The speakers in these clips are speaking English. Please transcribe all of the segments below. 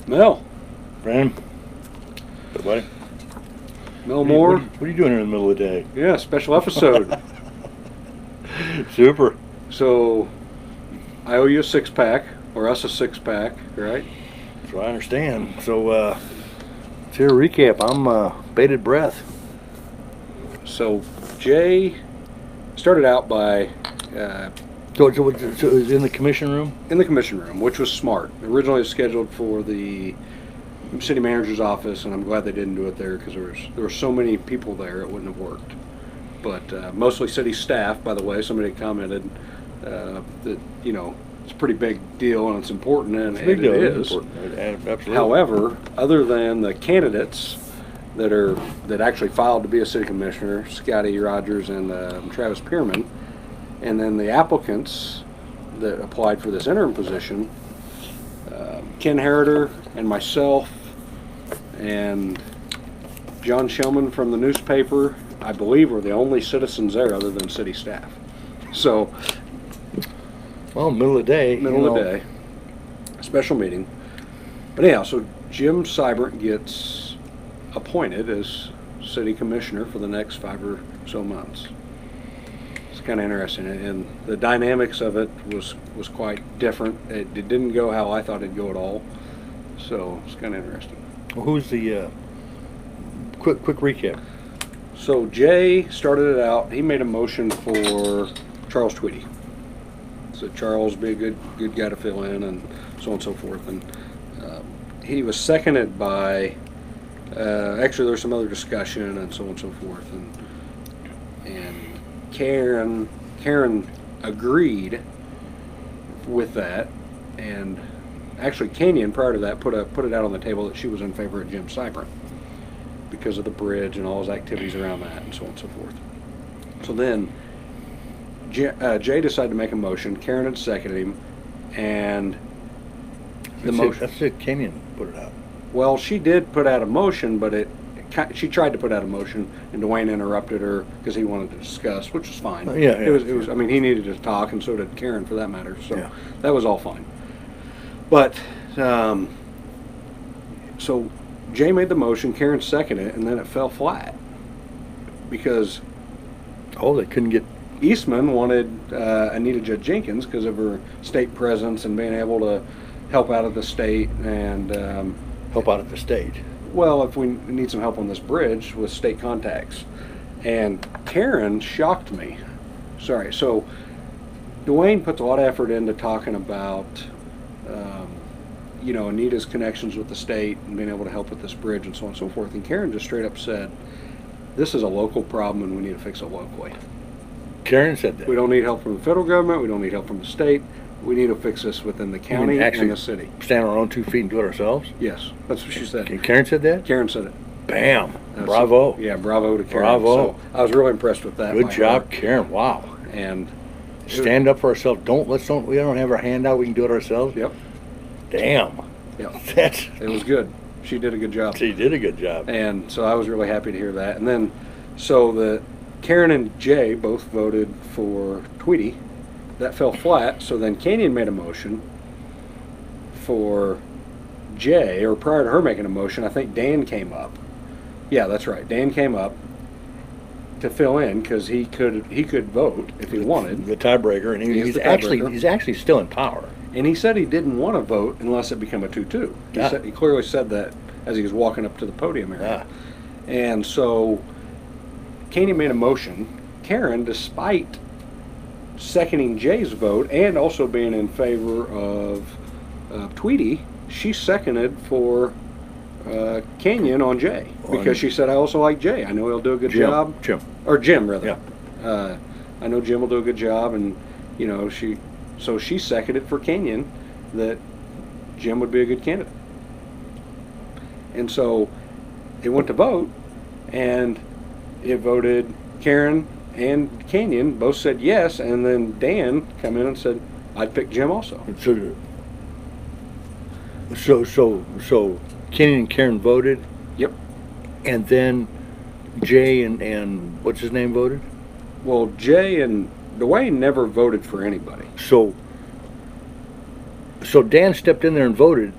Mel. Brandon. Good buddy. Mel Moore. What are you doing here in the middle of the day? Yeah, special episode. Super. So, I owe you a six-pack, or us a six-pack, right? So I understand. So, let's hear a recap. I'm bated breath. So, Jay started out by So it was in the commission room? in the commission room, which was smart. Originally it was scheduled for the city manager's office, and I'm glad they didn't do it there because there were so many people there it wouldn't have worked. But mostly city staff, by the way. Somebody commented that it's a pretty big deal and it's important, and, It's a big deal. it It is. Absolutely. However, other than the candidates that actually filed to be a city commissioner, Scotty Rogers and Travis Pierman, and then the applicants that applied for this interim position, Ken Heriter and myself and John Shellman from the newspaper, I believe, were the only citizens there other than city staff. So, Well, middle of the day. middle of the day, special meeting. But anyhow, so Jim Sybrant gets appointed as city commissioner for the next 5 or so months. It's kind of interesting, and the dynamics of it was quite different. It didn't go how I thought it'd go at all, so it's kind of interesting. Well, who's the quick recap? So Jay started it out. He made a motion for Charles Tweedy. So Charles be a good guy to fill in, and so on and so forth. And he was seconded by. Actually, there was some other discussion and so on and so forth, and Karen agreed with that, and actually Kenyon prior to that put it out on the table that she was in favor of Jim Sybrant because of the bridge and all his activities around that and so on and so forth. So then Jay decided to make a motion. Karen had seconded him, and the motion. That's it. Kenyon put it out. Well, she did put out a motion, but she tried to put out a motion, and Dwayne interrupted her because he wanted to discuss, which was fine. It was. I mean, he needed to talk, and so did Karen, for that matter. So that was all fine. But so Jay made the motion, Karen seconded it, and then it fell flat because they couldn't get. Eastman wanted Anita Judd Jenkins because of her state presence and being able to help out at the state and. Help out at the state. Well, if we need some help on this bridge with state contacts. And Karen shocked me. Sorry. So Dwayne puts a lot of effort into talking about, Anita's connections with the state and being able to help with this bridge and so on and so forth. And Karen just straight up said, this is a local problem and we need to fix it locally. Karen said that. We don't need help from the federal government. We don't need help from the state. We need to fix this within the county and the city. Stand on our own 2 feet and do it ourselves? Yes, that's what she said. Karen said that? Karen said it. Bam. Bravo. Bravo to Karen. Bravo. So I was really impressed with that. Good job, Karen. Wow. And stand up for ourselves. We don't have our hand out. We can do it ourselves. Yep. Damn. Yep. It was good. She did a good job. She did a good job. And so I was really happy to hear that. And then, so Karen and Jay both voted for Tweedy. That fell flat, so then Kenyon made a motion for Jay, or prior to her making a motion, I think Dan came up. Yeah, that's right. Dan came up to fill in because he could vote if he wanted. The tiebreaker, and he's actually still in power. And he said he didn't want to vote unless it became a 2-2. He clearly said that as he was walking up to the podium area. And so Kenyon made a motion. Karen, despite seconding Jay's vote and also being in favor of Tweedy, she seconded for Kenyon on Jay because she said, I also like Jay. I know he'll do a good job. Jim, rather. Yeah. I know Jim will do a good job, and she seconded for Kenyon that Jim would be a good candidate. And so it went to vote, and it voted Karen and Kenyon both said yes, and then Dan come in and said, I'd pick Jim also. So Kenyon and Karen voted? Yep. And then Jay and what's his name voted? Well, Jay and Dwayne never voted for anybody. So Dan stepped in there and voted,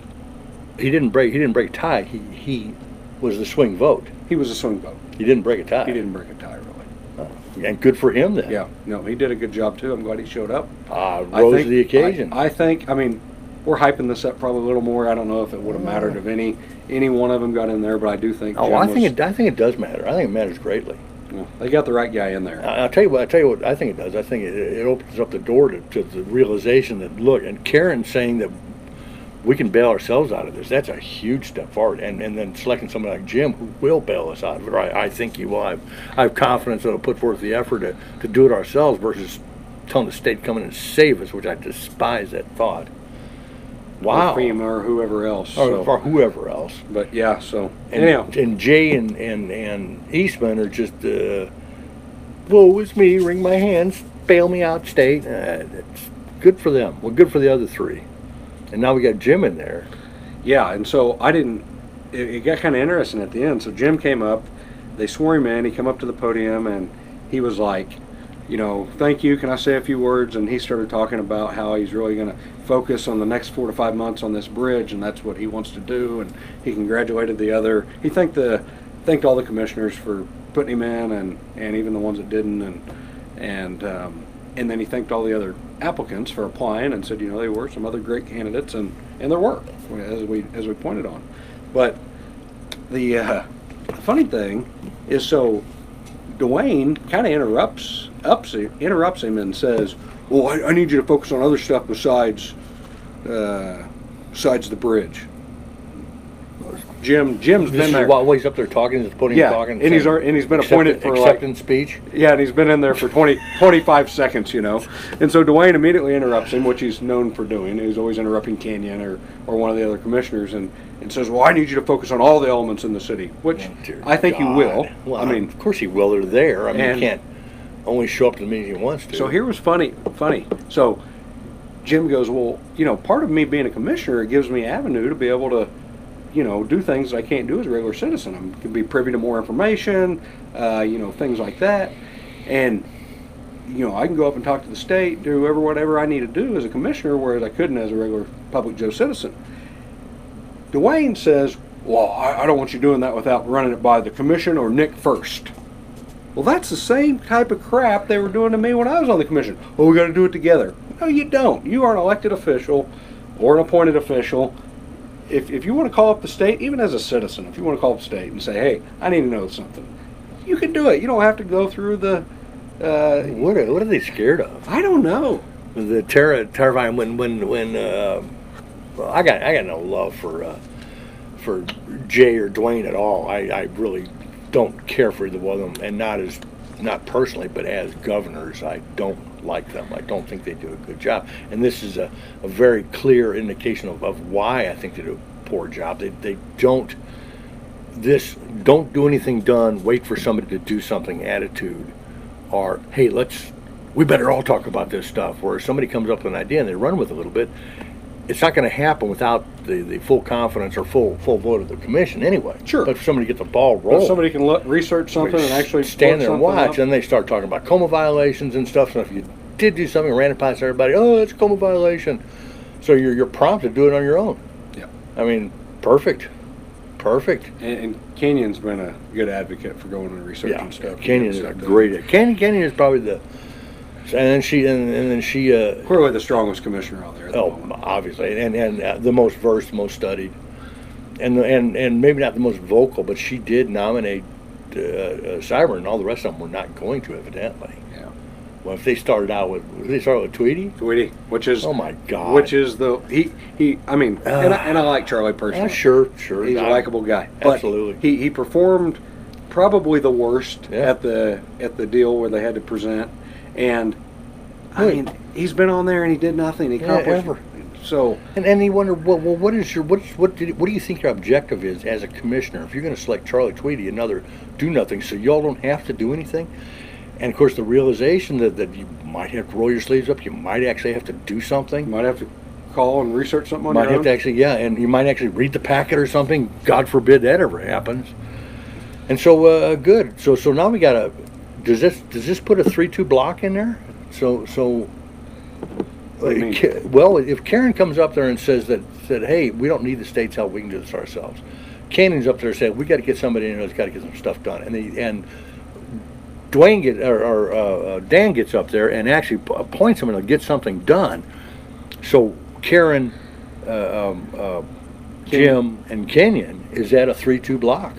he didn't break a tie. He was the swing vote. He was a swing vote. He didn't break a tie. He didn't break a tie, really. And good for him then. Yeah, no, he did a good job too. I'm glad he showed up. Rose to the occasion. I think, I mean, we're hyping this up probably a little more. I don't know if it would have mattered if any one of them got in there, but I do think. I think it does matter. I think it matters greatly. Yeah, they got the right guy in there. I'll tell you what. I think it does. I think it opens up the door to the realization that, look, and Karen saying that we can bail ourselves out of this. That's a huge step forward. And then selecting somebody like Jim who will bail us out of it. Right? I think he will. I have confidence that he'll put forth the effort to do it ourselves versus telling the state to come in and save us, which I despise that thought. Wow. Or FEMA or whoever else. Or whoever else. But yeah, so anyhow. And Jay and Eastman are just, woe is me, wring my hands, bail me out, state. It's good for them. Well, good for the other three. And now we got Jim in there. Yeah, and so it got kind of interesting at the end. So Jim came up, they swore him in, he came up to the podium, and he was like, thank you, can I say a few words? And he started talking about how he's really going to focus on the next 4 to 5 months on this bridge, and that's what he wants to do, and he congratulated he thanked all the commissioners for putting him in, and even the ones that didn't, and then he thanked all the other applicants for applying and said, there were some other great candidates, and there were, as we pointed on. But the funny thing is, so Dwayne kind of interrupts him and says, well, I need you to focus on other stuff besides the bridge. Jim's been there. While he's up there talking, he's putting talking. And he's been appointed for acceptance speech. Yeah, and he's been in there for 25 seconds, And so Dwayne immediately interrupts him, which he's known for doing. He's always interrupting Canyon or one of the other commissioners, and says, well, I need you to focus on all the elements in the city, which I think he will. Well, of course he will. They're there. He can't only show up to the meeting he wants to. So here was funny. So Jim goes, well, part of me being a commissioner, it gives me avenue to be able to, do things that I can't do as a regular citizen. I can be privy to more information, things like that. And, I can go up and talk to the state, do whatever I need to do as a commissioner, whereas I couldn't as a regular public Joe citizen. Dwayne says, well, I don't want you doing that without running it by the commission or Nick first. Well, that's the same type of crap they were doing to me when I was on the commission. Oh, we got to do it together. No, you don't. You are an elected official or an appointed official. If you want to call up the state, even as a citizen, if you want to call up the state and say, hey, I need to know something, you can do it. You don't have to go through the... What are they scared of? I don't know. The terrifying when well, I got no love for Jay or Dwayne at all. I really don't care for either one of them, and not personally, but as governors, I don't like them. I don't think they do a good job, and this is a very clear indication of why I think they do a poor job. They don't do anything done, wait for somebody to do something attitude, or hey, we better all talk about this stuff, where somebody comes up with an idea and they run with it a little bit. It's not going to happen without the full confidence or full vote of the commission anyway. Sure. But if somebody gets the ball rolling. If somebody can research something and actually stand there and watch, and they start talking about coma violations and stuff. So if you did do something and ran it past everybody, oh, it's a coma violation. So you're prompted to do it on your own. Yeah. I mean, perfect. And Kenyon's been a good advocate for going and researching stuff. Kenyon is a great. Kenyon is probably the. And then she clearly the strongest commissioner out there. Obviously, and the most versed, most studied, and maybe not the most vocal, but she did nominate Sybrant, and all the rest of them were not going to, evidently. Yeah. Well, if they started out with Tweedy, which is oh my God, which is he. I mean, and I like Charlie personally. Sure, he's a likable guy. But absolutely, he performed probably the worst at the deal where they had to present. And I mean, he's been on there and he did nothing. He accomplished so. And you wonder, well, what do you think your objective is as a commissioner? If you're going to select Charlie Tweedy, another do nothing, so y'all don't have to do anything. And of course, the realization that you might have to roll your sleeves up, you might actually have to do something. You might have to call and research something on your own. Might have to actually, and you might actually read the packet or something. God forbid that ever happens. And so, good. So now we got a. Does this put a 3-2 block in there? So What do you mean? Well, if Karen comes up there and said, hey, we don't need the state's help, we can do this ourselves. Cannon's up there and said, we got to get somebody in there that's got to get some stuff done. And Dan gets up there and actually appoints him to get something done. So Karen, Jim, and Kenyon is at a 3-2 block.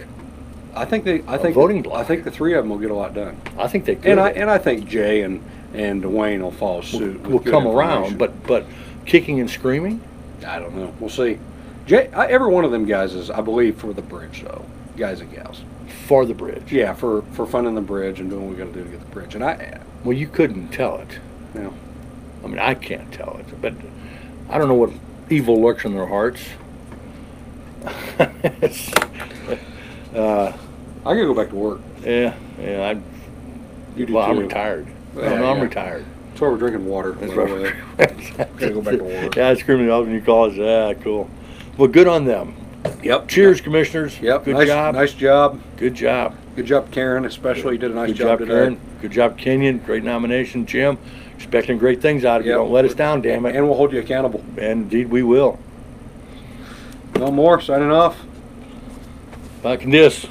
I think voting block. I think the three of them will get a lot done. I think they could. And I think Jay and Dwayne will follow suit. Will come around, but kicking and screaming? I don't know. We'll see. Jay, every one of them guys is, I believe, for the bridge, though. Guys and gals. For the bridge. Yeah, for funding the bridge and doing what we got to do to get the bridge. And well, you couldn't tell it. No. I mean, I can't tell it, but I don't know what evil lurks in their hearts. I gotta go back to work. Yeah. You do well, too. I'm retired. Yeah, I'm yeah. retired. That's why we're drinking water. That's by the right. way. Gotta go back to work. Yeah, I screamed it out when you called. Yeah, cool. Well, good on them. Yep. Cheers, commissioners. Yep. Good job. Nice job. Good job. Good job, Karen, especially. You did a nice Good job today. Karen. Good job, Kenyon. Great nomination, Jim. Expecting great things out of you. Yep. Don't let us down, damn it. And we'll hold you accountable. And indeed, we will. No more. Signing off. Back in this.